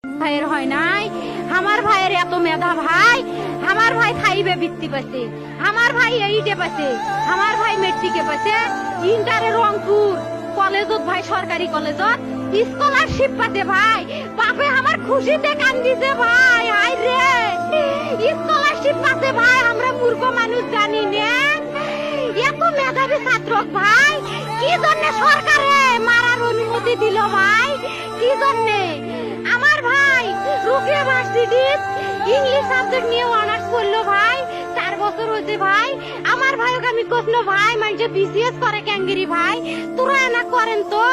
ভাইয়ের হয় নাই, আমার ভাইয়ের এত মেধা ভাই, আমার ভাই খাইবে বৃত্তি পাচ্ছে, আমার ভাই এইটে পাচ্ছে, আমার ভাই মেট্রিকে পাচ্ছে, ইন্টারে রংপুর কলেজত ভাই সরকারি কলেজত স্কলারশিপ পাতে ভাই, বাপে আমার খুশিতে কান্দিছে ভাই, হাই রে স্কলারশিপ পাতে ভাই, আমরা মূর্খ মানুষ জানি না এত মেধাবী ছাত্র ভাই, কি জন্য সরকারে মারার অনুমতি দিল ভাই, কি জন্যে? আমার ভাই রুকিয়া ভার্সিটির ইংলিশ সাবজেক্ট নিয়ে অনার্স করলো ভাই, 4 বছর হয়েছে ভাই। আমার ভাইকে আমি কখনো ভাই মানুষে বিসিএস করে ক্যাঙ্গেরি ভাই, তোরা না করেন তো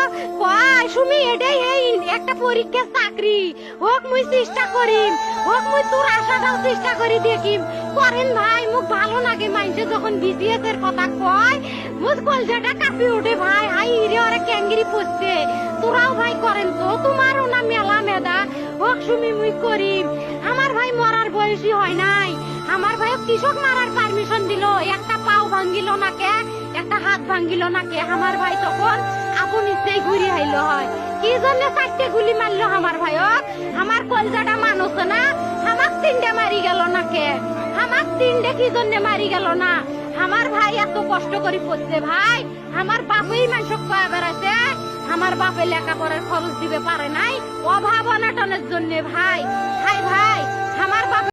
কয় সুমি এটাই এই একটা পরীক্ষা চাকরি হোক, মুই চেষ্টা করিম, হোক মুই তোর আশাটাও চেষ্টা করি দেখিম, করেন ভাই। মুখ ভালো লাগে মানুষে যখন বিসিএস এর কথা কয়, মুখ কলজাটা কাঁপি ওঠে ভাই, হাই রে ওরা ক্যাঙ্গেরি পড়ছে। তোরাও ভাই করেন তো, তোমারও না মেলা মেধা, হোক সুমি মুই করিম। আমার ভাই মরার বয়সী হয় নাই, আমার ভাই কৃষক মারার পারমিশন দিল, একটা পাও ভাঙ্গিল না কে, একটা হাত ভাঙ্গিল না কে, আমার ভাই তখন আপন ইচ্ছেই ঘুরি আইল হয়। কি জন্য 4টে গুলি মারলো আমার ভাইক? আমার কলজাটা মানুষ না, আমার 3টে মারি গেল না কে, আমার 3টে কি জন্য মারি গেল না? আমার ভাই এত কষ্ট করে পড়ছে ভাই, আমার বাপই মানুষ কয়া বেড়াচ্ছে, আমার বাপে লেখাপড়ার খরচ দিবে পারে নাই, অভাব অনাটনের জন্য ভাই। ভাই ভাই আমার বাপ